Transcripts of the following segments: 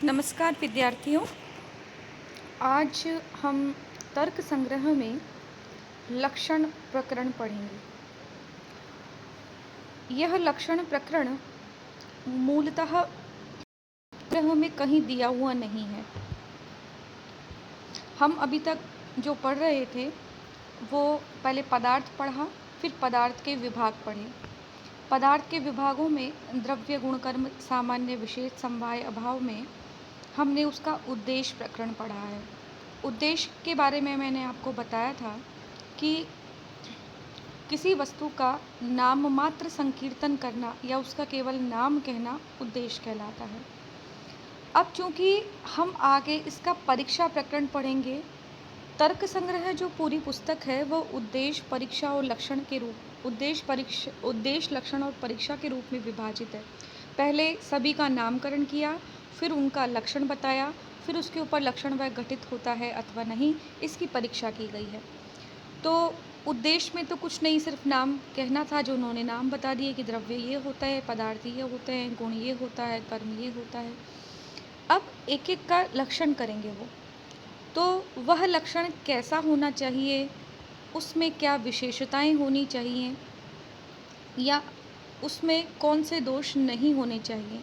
नमस्कार विद्यार्थियों। आज हम तर्क संग्रह में लक्षण प्रकरण पढ़ेंगे। यह लक्षण प्रकरण मूलतः संग्रह में कहीं दिया हुआ नहीं है। हम अभी तक जो पढ़ रहे थे वो पहले पदार्थ पढ़ा, फिर पदार्थ के विभाग पढ़े। पदार्थ के विभागों में द्रव्य, गुणकर्म, सामान्य, विशेष, समवाय, अभाव में हमने उसका उद्देश्य प्रकरण पढ़ा है। उद्देश्य के बारे में मैंने आपको बताया था कि किसी वस्तु का नाम मात्र संकीर्तन करना या उसका केवल नाम कहना उद्देश्य कहलाता है। अब चूँकि हम आगे इसका परीक्षा प्रकरण पढ़ेंगे, तर्क संग्रह जो पूरी पुस्तक है वो उद्देश्य, परीक्षा और लक्षण के रूप उद्देश्य, लक्षण और परीक्षा के रूप में विभाजित है। पहले सभी का नामकरण किया, फिर उनका लक्षण बताया, फिर उसके ऊपर लक्षण वह घटित होता है अथवा नहीं, इसकी परीक्षा की गई है। तो उद्देश्य में तो कुछ नहीं, सिर्फ नाम कहना था, जो उन्होंने नाम बता दिए कि द्रव्य ये होता है, पदार्थ ये होते हैं, गुण ये होता है, कर्म ये होता है। अब एक एक का लक्षण करेंगे वो। तो वह लक्षण कैसा होना चाहिए, उसमें क्या विशेषताएं होनी चाहिए या उसमें कौन से दोष नहीं होने चाहिए,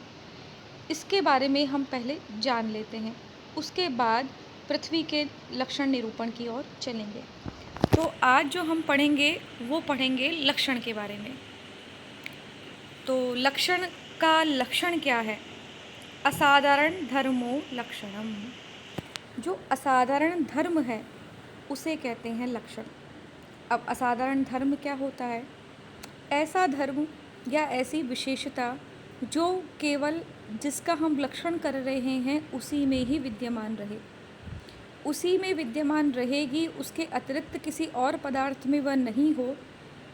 इसके बारे में हम पहले जान लेते हैं। उसके बाद पृथ्वी के लक्षण निरूपण की ओर चलेंगे। तो आज जो हम पढ़ेंगे वो पढ़ेंगे लक्षण के बारे में। तो लक्षण का लक्षण क्या है? असाधारण धर्मो लक्षणम। जो असाधारण धर्म है उसे कहते हैं लक्षण। अब असाधारण धर्म क्या होता है? ऐसा धर्म या ऐसी विशेषता जो केवल जिसका हम लक्षण कर रहे हैं उसी में ही विद्यमान रहे, उसी में विद्यमान रहेगी, उसके अतिरिक्त किसी और पदार्थ में वह नहीं हो,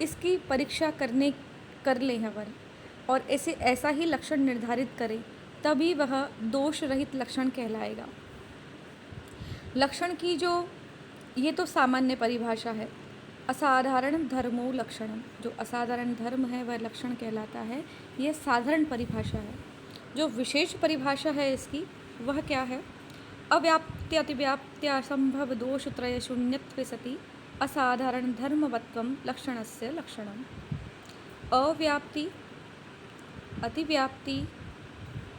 इसकी परीक्षा कर लें हवन और ऐसा ही लक्षण निर्धारित करें, तभी वह दोष रहित लक्षण कहलाएगा। लक्षण की ये तो सामान्य परिभाषा है। असाधारण धर्मो लक्षणम, जो असाधारण धर्म है वह लक्षण कहलाता है, यह साधारण परिभाषा है। जो विशेष परिभाषा है इसकी वह क्या है? अव्याप्ति अतिव्याप्ति असंभव दोष त्रय शून्यत्वे सति असाधारण धर्मवत्वम लक्षणस्य लक्षणम। अव्याप्ति, अतिव्याप्ति,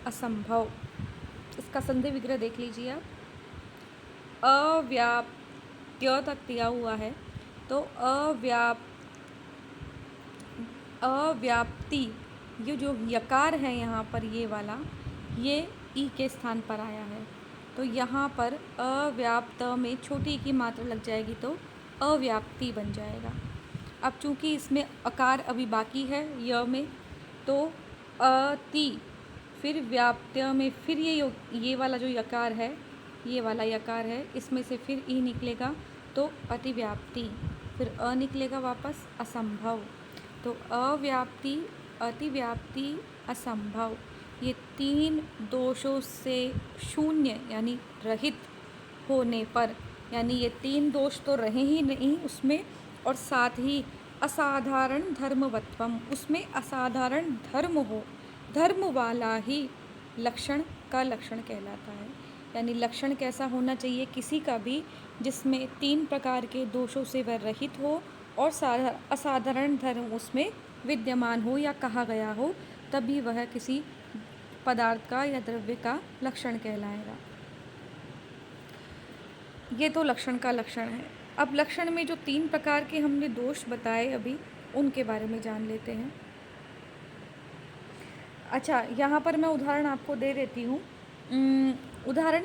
असंभव, इसका संधि विग्रह देख लीजिए आप। अव्याप्त्य तक दिया हुआ है, तो अव्याप्ति, ये जो यकार है यहाँ पर ये वाला, ये ई के स्थान पर आया है, तो यहाँ पर अव्याप्त में छोटी की मात्रा लग जाएगी तो अव्याप्ति बन जाएगा। अब चूँकि इसमें अकार अभी बाकी है य में, तो अति, फिर व्याप्त्य में फिर ये वाला जो यकार है, ये वाला यकार है, इसमें से फिर ई निकलेगा तो अतिव्याप्ति, फिर अ निकलेगा वापस असंभव। तो अव्याप्ति, अतिव्याप्ति, असंभव, ये तीन दोषों से शून्य यानी रहित होने पर, यानी ये तीन दोष तो रहे ही नहीं उसमें, और साथ ही असाधारण धर्मवत्वम, उसमें असाधारण धर्म हो, धर्म वाला ही लक्षण का लक्षण कहलाता है। यानी लक्षण कैसा होना चाहिए किसी का भी, जिसमें तीन प्रकार के दोषों से वह रहित हो और असाधारण धर्म उसमें विद्यमान हो या कहा गया हो, तभी वह किसी पदार्थ का या द्रव्य का लक्षण कहलाएगा। ये तो लक्षण का लक्षण है। अब लक्षण में जो तीन प्रकार के हमने दोष बताए अभी, उनके बारे में जान लेते हैं। अच्छा, यहाँ पर मैं उदाहरण आपको दे देती हूँ। उदाहरण,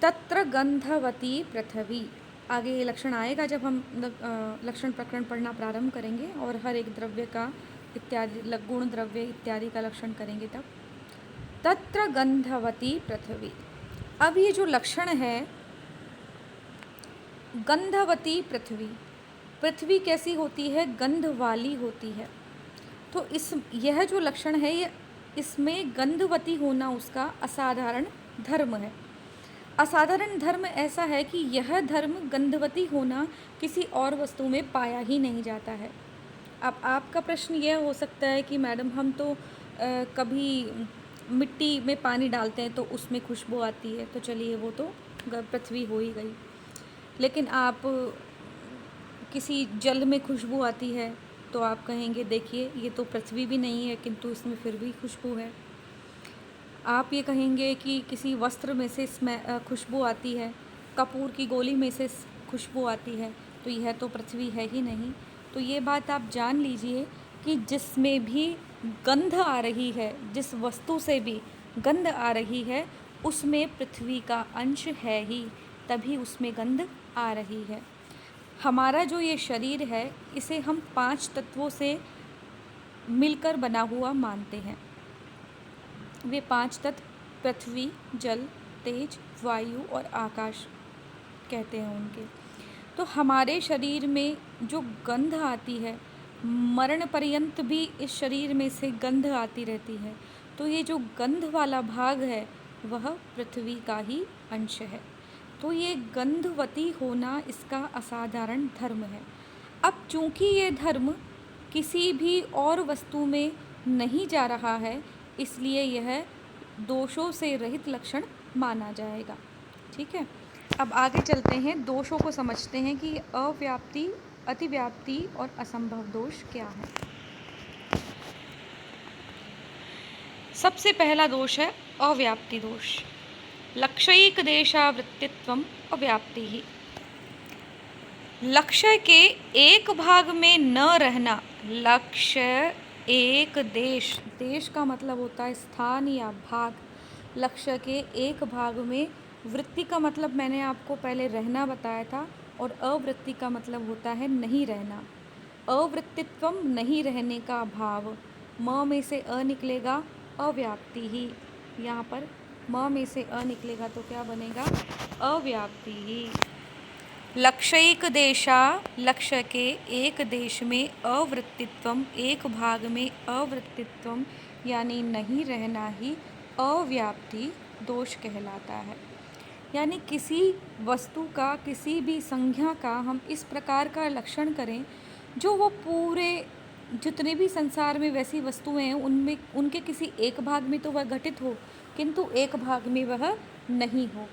तत्र गंधवती पृथ्वी। आगे ये लक्षण आएगा जब हम लक्षण प्रकरण पढ़ना प्रारंभ करेंगे और हर एक द्रव्य का इत्यादि, गुण, द्रव्य इत्यादि का लक्षण करेंगे तब। तत्र गंधवती पृथ्वी। अब ये जो लक्षण है गंधवती पृथ्वी, पृथ्वी कैसी होती है? गंध वाली होती है। तो यह जो लक्षण है, ये इसमें गंधवती होना उसका असाधारण धर्म है। असाधारण धर्म ऐसा है कि यह धर्म गंधवती होना किसी और वस्तु में पाया ही नहीं जाता है। अब आपका प्रश्न यह हो सकता है कि मैडम हम तो कभी मिट्टी में पानी डालते हैं तो उसमें खुशबू आती है, तो चलिए वो तो पृथ्वी हो ही गई। लेकिन आप किसी जल में खुशबू आती है तो आप कहेंगे देखिए ये तो पृथ्वी भी नहीं है किंतु इसमें फिर भी खुशबू है। आप ये कहेंगे कि किसी वस्त्र में से खुशबू आती है, कपूर की गोली में से खुशबू आती है, तो यह तो पृथ्वी है ही नहीं। तो ये बात आप जान लीजिए कि जिसमें भी गंध आ रही है, जिस वस्तु से भी गंध आ रही है, उसमें पृथ्वी का अंश है ही, तभी उसमें गंध आ रही है। हमारा जो ये शरीर है इसे हम 5 तत्वों से मिलकर बना हुआ मानते हैं। वे 5 तत्व पृथ्वी, जल, तेज, वायु और आकाश कहते हैं उनके। तो हमारे शरीर में जो गंध आती है, मरण पर्यंत भी इस शरीर में से गंध आती रहती है। तो ये जो गंध वाला भाग है वह पृथ्वी का ही अंश है। तो ये गंधवती होना इसका असाधारण धर्म है। अब चूँकि ये धर्म किसी भी और वस्तु में नहीं जा रहा है, इसलिए यह दोषों से रहित लक्षण माना जाएगा। ठीक है, अब आगे चलते हैं, दोषों को समझते हैं कि अव्याप्ति, अतिव्याप्ति और असंभव दोष क्या है। सबसे पहला दोष है अव्याप्ति दोष। लक्ष्यैक देशावृत्तित्वम अव्याप्ति ही। लक्ष्य के एक भाग में न रहना। लक्ष्य एक देश, देश का मतलब होता है स्थान या भाग। लक्ष्य के एक भाग में, वृत्ति का मतलब मैंने आपको पहले रहना बताया था, और अवृत्ति का मतलब होता है नहीं रहना। अवृत्तित्वम नहीं रहने का भाव, म में से अ निकलेगा, अव्याप्ति ही। यहाँ पर म में से अ निकलेगा तो क्या बनेगा, अव्याप्ति ही। लक्ष्यैक देशा, लक्ष्य के एक देश में अवृत्तित्वम, एक भाग में अवृत्तित्वम यानी नहीं रहना ही अव्याप्ति दोष कहलाता है। यानी किसी वस्तु का, किसी भी संज्ञा का हम इस प्रकार का लक्षण करें जो वो पूरे जितने भी संसार में वैसी वस्तुएं हैं उनमें, उनके किसी एक भाग में तो वह घटित हो किंतु एक भाग में वह नहीं हो,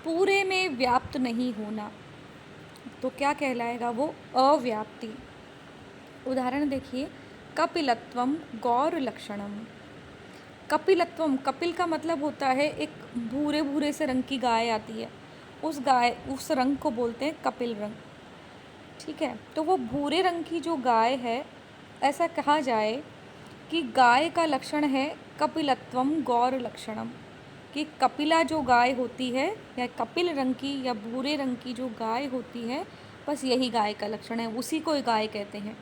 पूरे में व्याप्त नहीं होना, तो क्या कहलाएगा वो अव्याप्ति। उदाहरण देखिए, कपिलत्वम गौर लक्षणम। कपिलत्वम, कपिल का मतलब होता है एक भूरे भूरे से रंग की गाय आती है, उस रंग को बोलते हैं कपिल रंग। ठीक है, तो वो भूरे रंग की जो गाय है, ऐसा कहा जाए कि गाय का लक्षण है कपिलत्वम गौर लक्षणम, कि कपिला जो गाय होती है या कपिल रंग की या भूरे रंग की जो गाय होती है, बस यही गाय का लक्षण है, उसी को गाय कहते हैं।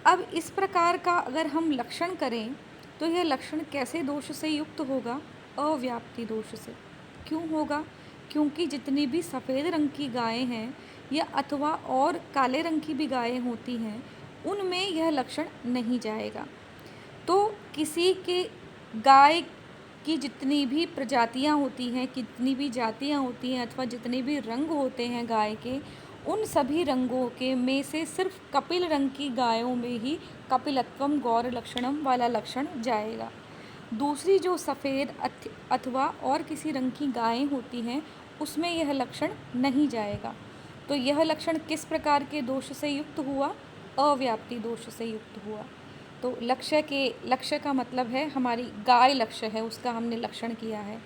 अब इस प्रकार का अगर हम लक्षण करें तो यह लक्षण कैसे दोष से युक्त होगा, अव्याप्ति दोष से। क्यों होगा, क्योंकि जितनी भी सफ़ेद रंग की गायें हैं या अथवा और काले रंग की भी गायें होती हैं, उनमें यह लक्षण नहीं जाएगा। तो किसी के गाय की जितनी भी प्रजातियां होती हैं, कितनी भी जातियां होती हैं, अथवा जितने भी रंग होते हैं गाय के, उन सभी रंगों के में से सिर्फ कपिल रंग की गायों में ही कपिलत्वम गौर लक्षणम वाला लक्षण जाएगा। दूसरी जो सफ़ेद अथवा और किसी रंग की गायें होती हैं उसमें यह लक्षण नहीं जाएगा। तो यह लक्षण किस प्रकार के दोष से युक्त हुआ, अव्याप्ति दोष से युक्त हुआ। तो लक्ष्य का मतलब है हमारी गाय लक्ष्य है, उसका हमने लक्षण किया है।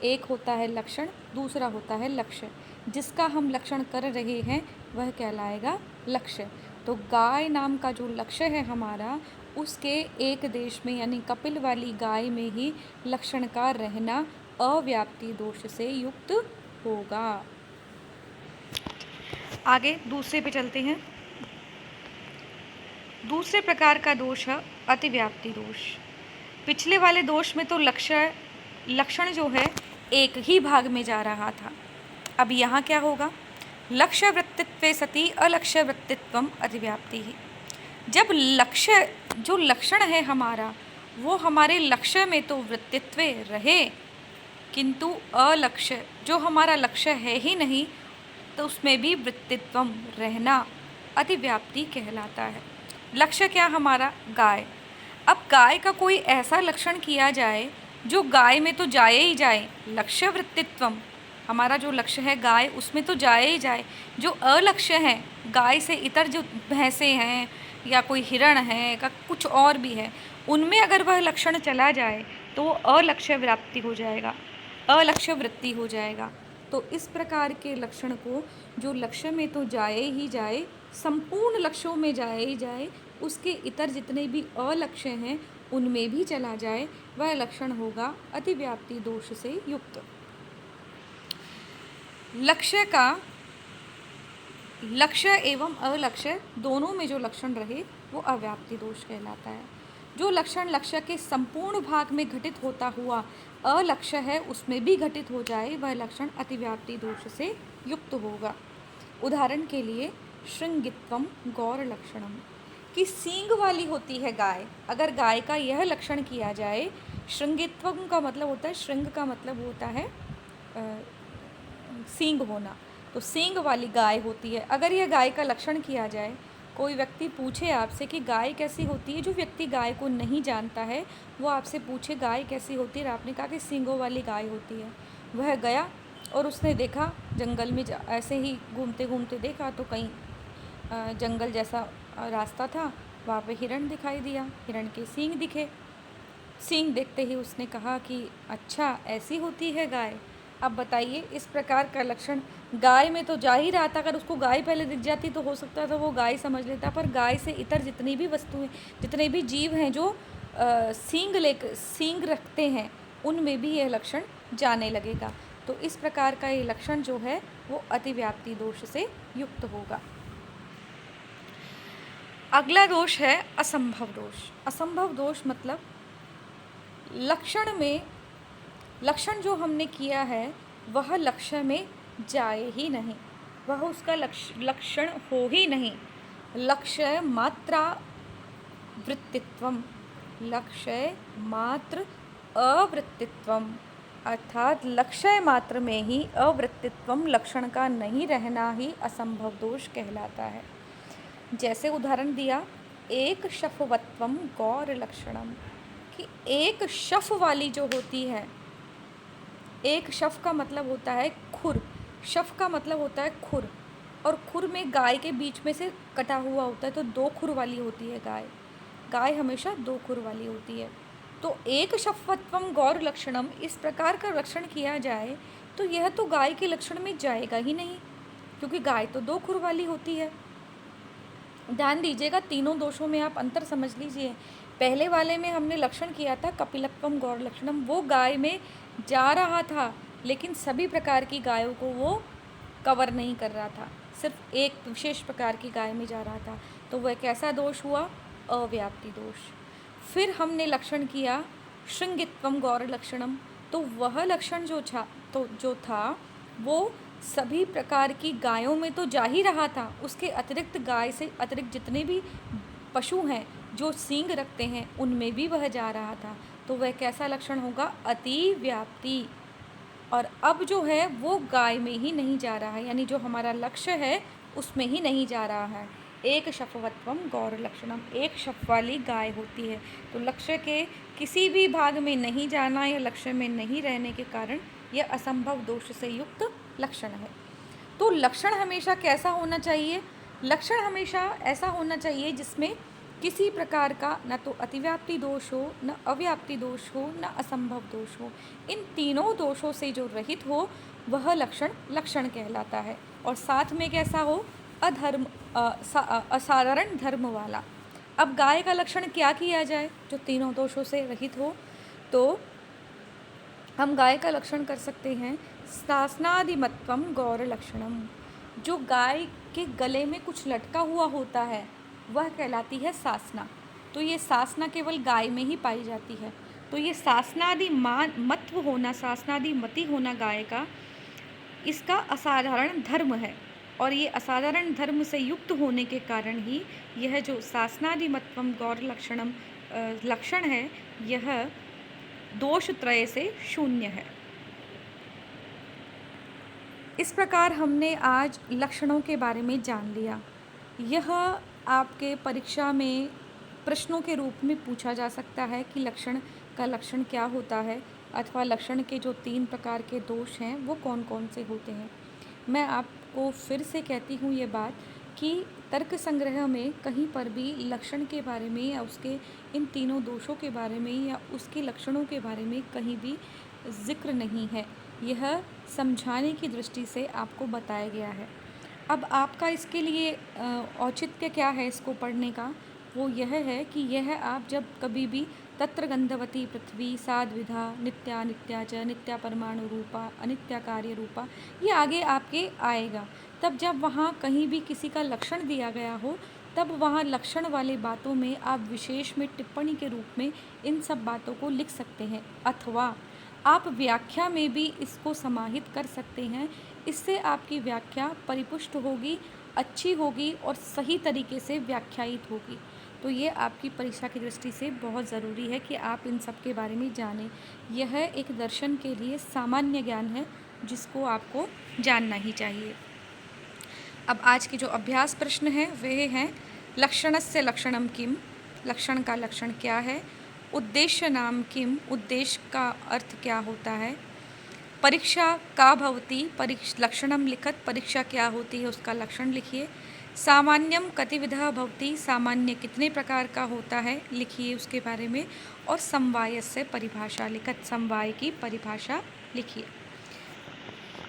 एक होता है लक्षण, दूसरा होता है लक्ष्य। जिसका हम लक्षण कर रहे हैं वह कहलाएगा लक्ष्य। तो गाय नाम का जो लक्ष्य है हमारा, उसके एक देश में यानी कपिल वाली गाय में ही लक्षण का रहना अव्याप्ति दोष से युक्त होगा। आगे दूसरे पे चलते हैं। दूसरे प्रकार का दोष है अतिव्याप्ति दोष। पिछले वाले दोष में तो लक्षण जो है एक ही भाग में जा रहा था। अब यहाँ क्या होगा, लक्ष्य वृत्तित्वे सति अलक्ष्य वृत्तित्वम अतिव्याप्ति ही। जब लक्ष्य जो लक्षण है हमारा वो हमारे लक्ष्य में तो वृत्तित्व रहे, किंतु अलक्ष्य जो हमारा लक्ष्य है ही नहीं तो उसमें भी वृत्तित्वम रहना अतिव्याप्ति कहलाता है। लक्ष्य क्या हमारा, गाय। अब गाय का कोई ऐसा लक्षण किया जाए जो गाय में तो जाए ही जाए, लक्ष्य वृत्तित्वम, हमारा जो लक्ष्य है गाय उसमें तो जाए ही जाए। जो अलक्ष्य है, गाय से इतर जो भैंसें हैं या कोई हिरण है का कुछ और भी है, उनमें अगर वह लक्षण चला जाए तो वो अलक्ष्य व्याप्ति हो जाएगा, अलक्ष्य वृत्ति हो जाएगा। तो इस प्रकार के लक्षण को, जो लक्ष्य में तो जाए ही जाए, संपूर्ण लक्ष्यों में जाए ही जाए, उसके इतर जितने भी अलक्ष्य हैं उनमें भी चला जाए, वह लक्षण होगा अतिव्याप्ति दोष से युक्त। लक्ष्य का, लक्ष्य एवं अलक्ष्य दोनों में जो लक्षण रहे वो अव्याप्ति दोष कहलाता है। जो लक्षण लक्ष्य के संपूर्ण भाग में घटित होता हुआ अलक्ष्य है उसमें भी घटित हो जाए, वह लक्षण अतिव्याप्ति दोष से युक्त होगा। उदाहरण के लिए श्रृंगित्वम गौर लक्षणम, कि सींग वाली होती है गाय, अगर गाय का यह लक्षण किया जाए, श्रृंगित्वम का मतलब होता है, श्रृंग का मतलब होता है सींग होना, तो सींग वाली गाय होती है। अगर यह गाय का लक्षण किया जाए, कोई व्यक्ति पूछे आपसे कि गाय कैसी होती है, जो व्यक्ति गाय को नहीं जानता है वो आपसे पूछे गाय कैसी होती है, और आपने कहा कि सींगों वाली गाय होती है, वह गया और उसने देखा जंगल में, ऐसे ही घूमते घूमते देखा तो कहीं जंगल जैसा रास्ता था, वहाँ पे हिरण दिखाई दिया, हिरण के सींग दिखे। सींग देखते ही उसने कहा कि अच्छा ऐसी होती है गाय। अब बताइए, इस प्रकार का लक्षण गाय में तो जा ही रहा था, अगर उसको गाय पहले दिख जाती तो हो सकता था वो गाय समझ लेता, पर गाय से इतर जितनी भी वस्तुएं, जितने भी जीव हैं जो सींग रखते हैं, उनमें भी यह लक्षण जाने लगेगा। तो इस प्रकार का ये लक्षण जो है वो अतिव्याप्ति दोष से युक्त होगा। अगला दोष है असंभव दोष। असंभव दोष मतलब लक्षण में, लक्षण जो हमने किया है वह लक्ष्य में जाए ही नहीं, वह उसका लक्षण हो ही नहीं। लक्ष्य मात्रा वृत्तित्वम, लक्ष्य मात्र अवृत्तित्वम, अर्थात लक्ष्य मात्र में ही अवृत्तित्वम, लक्षण का नहीं रहना ही असंभव दोष कहलाता है। जैसे उदाहरण दिया, एक शफवत्वम गौर लक्षणम, कि एक शफ वाली जो होती है, एक शफ का मतलब होता है खुर, शफ का मतलब होता है खुर, और खुर में गाय के बीच में से कटा हुआ होता है, तो दो खुर वाली होती है गाय, गाय हमेशा दो खुर वाली होती है। तो एक शफवत्वम गौर लक्षणम, इस प्रकार का लक्षण किया जाए तो यह तो गाय के लक्षण में जाएगा ही नहीं, क्योंकि गाय तो दो खुर वाली होती है। ध्यान दीजिएगा, तीनों दोषों में आप अंतर समझ लीजिए। पहले वाले में हमने लक्षण किया था कपिलत्वम गौर लक्षणम, वो गाय में जा रहा था लेकिन सभी प्रकार की गायों को वो कवर नहीं कर रहा था, सिर्फ एक विशेष प्रकार की गाय में जा रहा था, तो वह कैसा दोष हुआ? अव्याप्ति दोष। फिर हमने लक्षण किया श्रृंगित्वम गौर लक्षणम, तो वह लक्षण जो था वो सभी प्रकार की गायों में तो जा ही रहा था, उसके अतिरिक्त गाय से अतिरिक्त जितने भी पशु हैं जो सींग रखते हैं उनमें भी वह जा रहा था, तो वह कैसा लक्षण होगा? अति व्याप्ति। और अब जो है वो गाय में ही नहीं जा रहा है, यानी जो हमारा लक्ष्य है उसमें ही नहीं जा रहा है। एक शफवत्वम गौर लक्षणम, एक शफ वाली गाय होती है, तो लक्ष्य के किसी भी भाग में नहीं जाना या लक्ष्य में नहीं रहने के कारण यह असंभव दोष से युक्त लक्षण है। तो लक्षण हमेशा कैसा होना चाहिए? लक्षण हमेशा ऐसा होना चाहिए जिसमें किसी प्रकार का न तो अतिव्याप्ति दोष हो, न अव्याप्ति दोष हो, न असंभव दोष हो। इन तीनों दोषों से जो रहित हो वह लक्षण लक्षण कहलाता है। और साथ में कैसा हो? असाधारण धर्म वाला। अब गाय का लक्षण क्या किया जाए जो तीनों दोषों से रहित हो? तो हम गाय का लक्षण कर सकते हैं शासनादिमत्वम गौर लक्षणम, जो गाय के गले में कुछ लटका हुआ होता है वह कहलाती है सासना। तो ये सासना केवल गाय में ही पाई जाती है, तो ये सासनादि मत्व होना, सासनादि मति होना गाय का, इसका असाधारण धर्म है। और ये असाधारण धर्म से युक्त होने के कारण ही यह जो सासनादि मत्वम गौर लक्षणम लक्षण है, यह दोष त्रय से शून्य है। इस प्रकार हमने आज लक्षणों के बारे में जान लिया। यह आपके परीक्षा में प्रश्नों के रूप में पूछा जा सकता है कि लक्षण का लक्षण क्या होता है अथवा लक्षण के जो 3 प्रकार के दोष हैं वो कौन कौन से होते हैं। मैं आपको फिर से कहती हूँ ये बात कि तर्क संग्रह में कहीं पर भी लक्षण के बारे में या उसके इन तीनों दोषों के बारे में या उसके लक्षणों के बारे में कहीं भी ज़िक्र नहीं है। यह समझाने की दृष्टि से आपको बताया गया है। अब आपका इसके लिए औचित्य क्या है इसको पढ़ने का, वो यह है कि यह आप जब कभी भी तत्र गंधवती पृथ्वी साद्विधा नित्या नित्या च नित्या परमाणु रूपा अनित्या कार्य रूपा, ये आगे आपके आएगा। तब जब वहाँ कहीं भी किसी का लक्षण दिया गया हो तब वहाँ लक्षण वाले बातों में आप विशेष में टिप्पणी के रूप में इन सब बातों को लिख सकते हैं, अथवा आप व्याख्या में भी इसको समाहित कर सकते हैं। इससे आपकी व्याख्या परिपुष्ट होगी, अच्छी होगी और सही तरीके से व्याख्यायित होगी। तो ये आपकी परीक्षा की दृष्टि से बहुत ज़रूरी है कि आप इन सब के बारे में जानें। यह एक दर्शन के लिए सामान्य ज्ञान है जिसको आपको जानना ही चाहिए। अब आज के जो अभ्यास प्रश्न हैं वे हैं लक्षणस्य लक्षणम किम, लक्षण का लक्षण क्या है, उद्देश्य नाम किम, उद्देश्य का अर्थ क्या होता है, परीक्षा का भवती, लक्षणम लिखत, परीक्षा क्या होती है उसका लक्षण लिखिए, सामान्यम कतिविधः भवती, सामान्य कितने प्रकार का होता है लिखिए उसके बारे में, और समवायस्य परिभाषा लिखत, समवाय की परिभाषा लिखिए।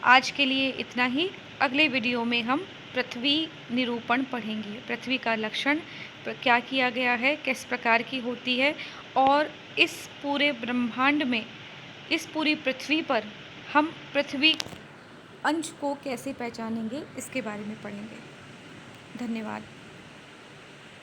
आज के लिए इतना ही। अगले वीडियो में हम पृथ्वी निरूपण पढ़ेंगे। पृथ्वी का लक्षण क्या किया गया है, किस प्रकार की होती है, और इस पूरे ब्रह्मांड में, इस पूरी पृथ्वी पर हम पृथ्वी अंश को कैसे पहचानेंगे इसके बारे में पढ़ेंगे। धन्यवाद।